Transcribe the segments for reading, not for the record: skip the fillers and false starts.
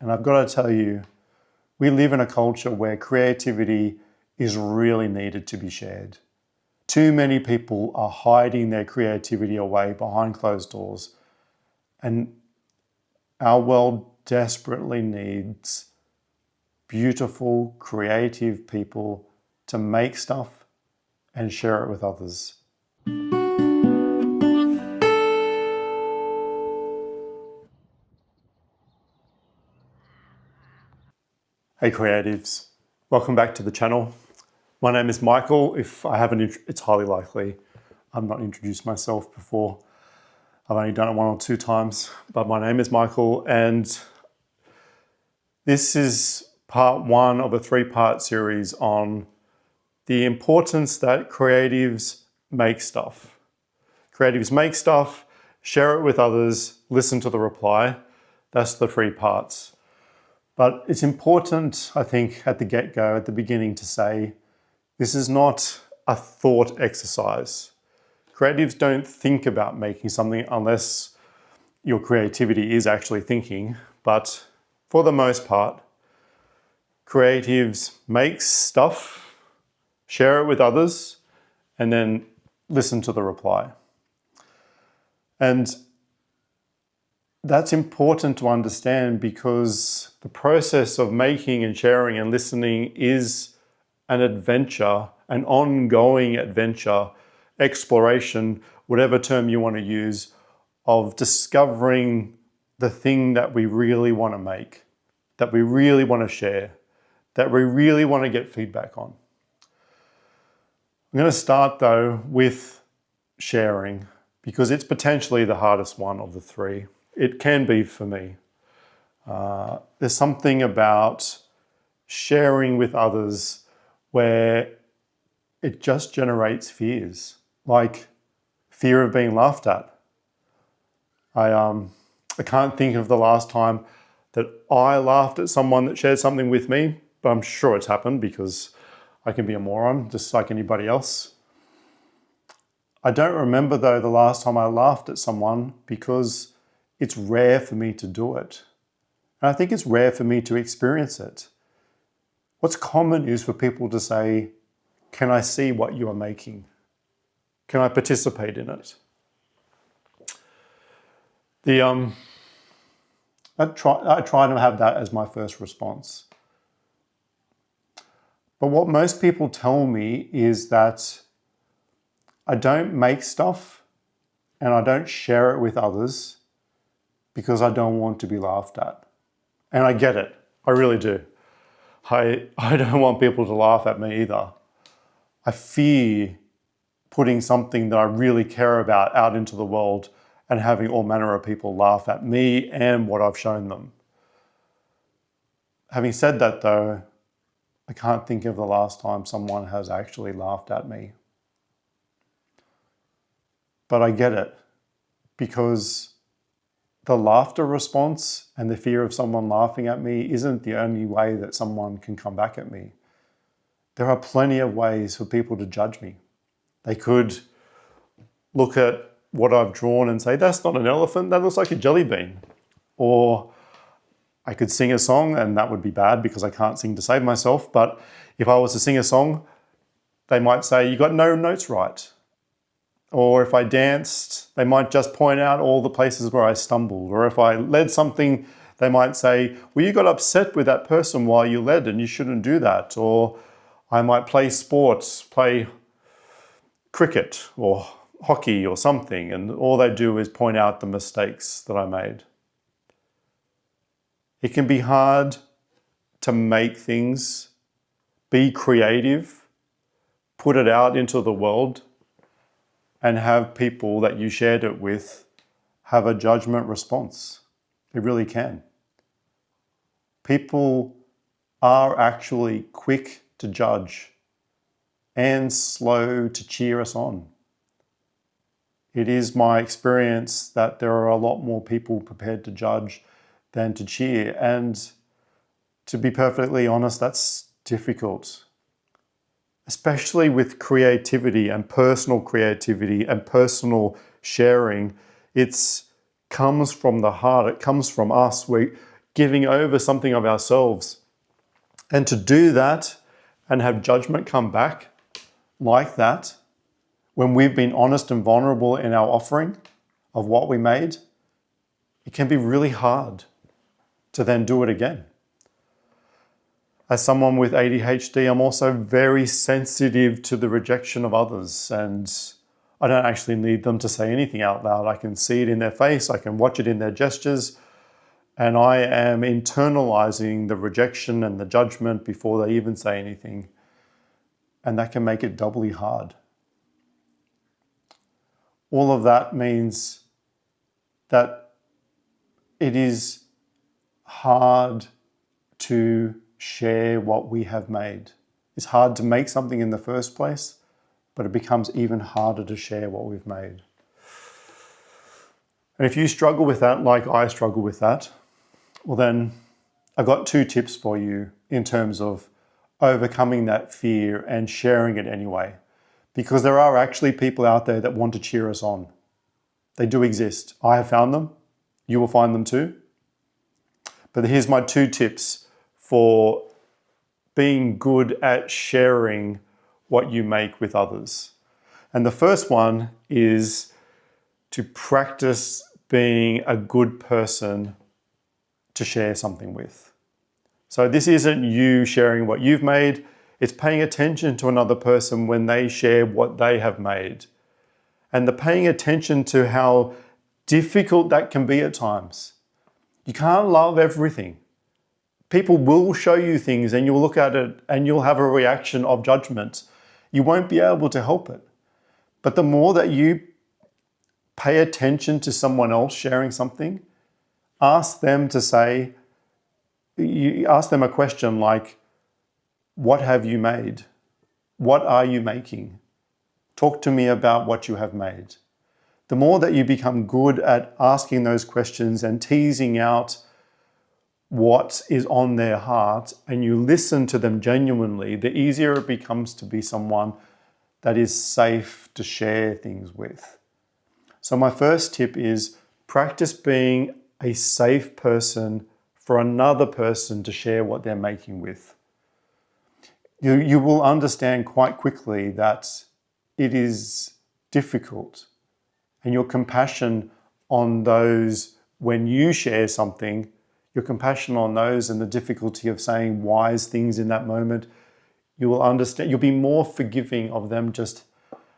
And I've got to tell you, we live in a culture where creativity is really needed to be shared. Too many people are hiding their creativity away behind closed doors. And our world desperately needs beautiful, creative people to make stuff and share it with others. Hey creatives, welcome back to the channel. My name is Michael. If I haven't, it's highly likely I've not introduced myself before. I've only done it 1 or 2 times, but my name is Michael, and this is part 1 of a 3-part series on the importance that creatives make stuff. Creatives make stuff, share it with others, listen to the reply. That's the 3 parts. But it's important, I think, at the get-go, at the beginning, to say this is not a thought exercise. Creatives don't think about making something unless your creativity is actually thinking. But for the most part, creatives make stuff, share it with others, and then listen to the reply. And that's important to understand because the process of making and sharing and listening is an adventure, an ongoing adventure, exploration, whatever term you want to use, of discovering the thing that we really want to make, that we really want to share, that we really want to get feedback on. I'm going to start though with sharing because it's potentially the hardest one of the 3. It can be for me. There's something about sharing with others where it just generates fears, like fear of being laughed at. I can't think of the last time that I laughed at someone that shared something with me, but I'm sure it's happened because I can be a moron just like anybody else. I don't remember though the last time I laughed at someone because it's rare for me to do it. And I think it's rare for me to experience it. What's common is for people to say, can I see what you are making? Can I participate in it? I try to have that as my first response. But what most people tell me is that I don't make stuff and I don't share it with others because I don't want to be laughed at. And I get it, I really do. I don't want people to laugh at me either. I fear putting something that I really care about out into the world and having all manner of people laugh at me and what I've shown them. Having said that though, I can't think of the last time someone has actually laughed at me. But I get it because the laughter response and the fear of someone laughing at me isn't the only way that someone can come back at me. There are plenty of ways for people to judge me. They could look at what I've drawn and say, that's not an elephant, that looks like a jelly bean. Or I could sing a song, and that would be bad because I can't sing to save myself. But if I was to sing a song, they might say, you got no notes right. Or if I danced, they might just point out all the places where I stumbled. Or if I led something, they might say, well, you got upset with that person while you led and you shouldn't do that. Or I might play sports, play cricket or hockey or something, and all they do is point out the mistakes that I made. It can be hard to make things, be creative, put it out into the world, and have people that you shared it with have a judgment response. It really can. People are actually quick to judge and slow to cheer us on. It is my experience that there are a lot more people prepared to judge than to cheer. And to be perfectly honest, that's difficult. Especially with creativity and personal sharing, it comes from the heart, it comes from us. giving over something of ourselves. And to do that and have judgment come back like that, when we've been honest and vulnerable in our offering of what we made, it can be really hard to then do it again. As someone with ADHD, I'm also very sensitive to the rejection of others, and I don't actually need them to say anything out loud. I can see it in their face, I can watch it in their gestures, and I am internalizing the rejection and the judgment before they even say anything. And that can make it doubly hard. All of that means that it is hard to share what we have made. It's hard to make something in the first place, but it becomes even harder to share what we've made. And if you struggle with that, like I struggle with that, well then I've got 2 tips for you in terms of overcoming that fear and sharing it anyway. Because there are actually people out there that want to cheer us on. They do exist. I have found them. You will find them too. But here's my 2 tips for being good at sharing what you make with others. And the first one is to practice being a good person to share something with. So this isn't you sharing what you've made, it's paying attention to another person when they share what they have made. And the paying attention to how difficult that can be at times. You can't love everything. People will show you things and you'll look at it and you'll have a reaction of judgment. You won't be able to help it. But the more that you pay attention to someone else sharing something, ask them a question like, what have you made? What are you making? Talk to me about what you have made. The more that you become good at asking those questions and teasing out what is on their heart and you listen to them genuinely, the easier it becomes to be someone that is safe to share things with. So my first tip is practice being a safe person for another person to share what they're making with. You will understand quite quickly that it is difficult, and your compassion on those when you share something, your compassion on those and the difficulty of saying wise things in that moment, you will understand, you'll be more forgiving of them just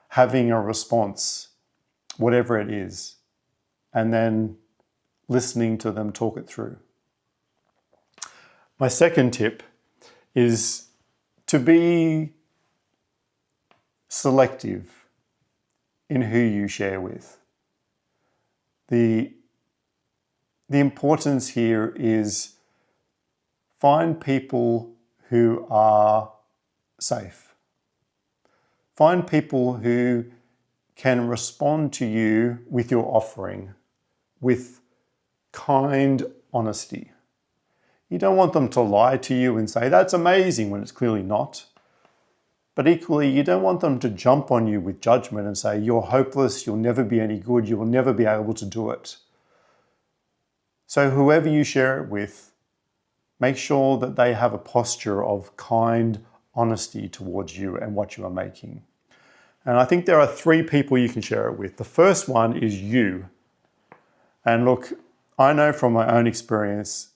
having a response, whatever it is, and then listening to them talk it through. My second tip is to be selective in who you share with. The importance here is find people who are safe. Find people who can respond to you with your offering with kind honesty. You don't want them to lie to you and say, that's amazing, when it's clearly not. But equally, you don't want them to jump on you with judgment and say, you're hopeless, you'll never be any good, you will never be able to do it. So whoever you share it with, make sure that they have a posture of kind honesty towards you and what you are making. And I think there are 3 people you can share it with. The first one is you. And look, I know from my own experience,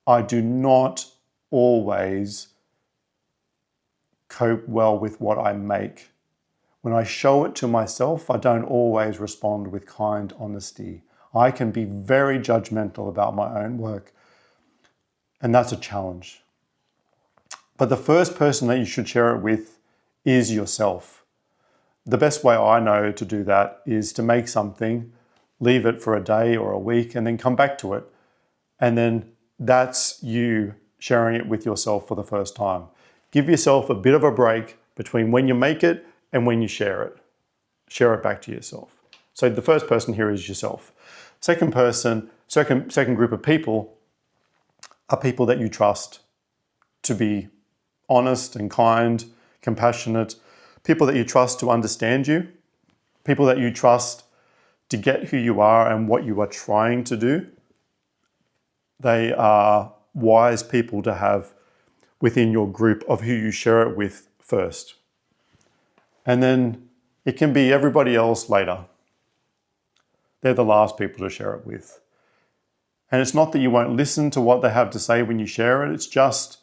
I do not always cope well with what I make. When I show it to myself, I don't always respond with kind honesty. I can be very judgmental about my own work, and that's a challenge. But the first person that you should share it with is yourself. The best way I know to do that is to make something, leave it for a day or a week, and then come back to it. And then that's you sharing it with yourself for the first time. Give yourself a bit of a break between when you make it and when you share it. Share it back to yourself. So the first person here is yourself. Second group of people are people that you trust to be honest and kind, compassionate, people that you trust to understand you, people that you trust to get who you are and what you are trying to do. They are wise people to have within your group of who you share it with first. And then it can be everybody else later. They're the last people to share it with. And it's not that you won't listen to what they have to say when you share it. It's just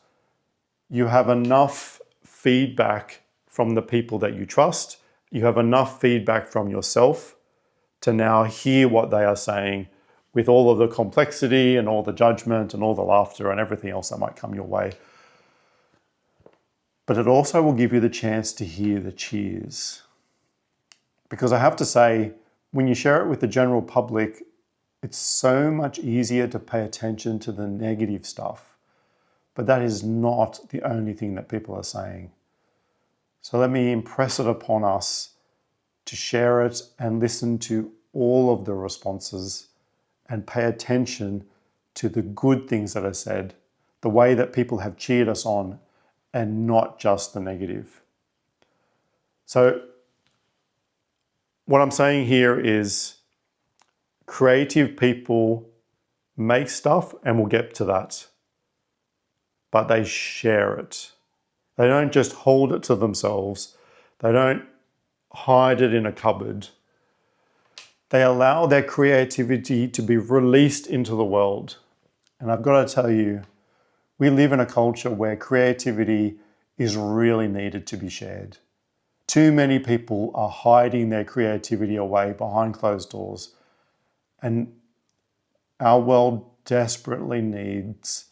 you have enough feedback from the people that you trust. You have enough feedback from yourself to now hear what they are saying with all of the complexity and all the judgment and all the laughter and everything else that might come your way. But it also will give you the chance to hear the cheers. Because I have to say, when you share it with the general public, it's so much easier to pay attention to the negative stuff. But that is not the only thing that people are saying. So let me impress it upon us to share it and listen to all of the responses and pay attention to the good things that are said, the way that people have cheered us on, and not just the negative. So what I'm saying here is creative people make stuff, and we'll get to that, but they share it. They don't just hold it to themselves. They don't hide it in a cupboard. They allow their creativity to be released into the world. And I've got to tell you, we live in a culture where creativity is really needed to be shared. Too many people are hiding their creativity away behind closed doors. And our world desperately needs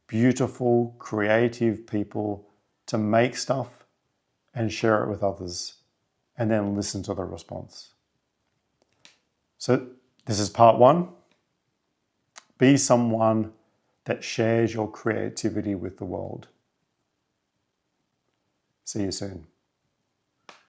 beautiful, creative people to make stuff and share it with others, and then listen to the response. So this is part one. Be someone that shares your creativity with the world. See you soon.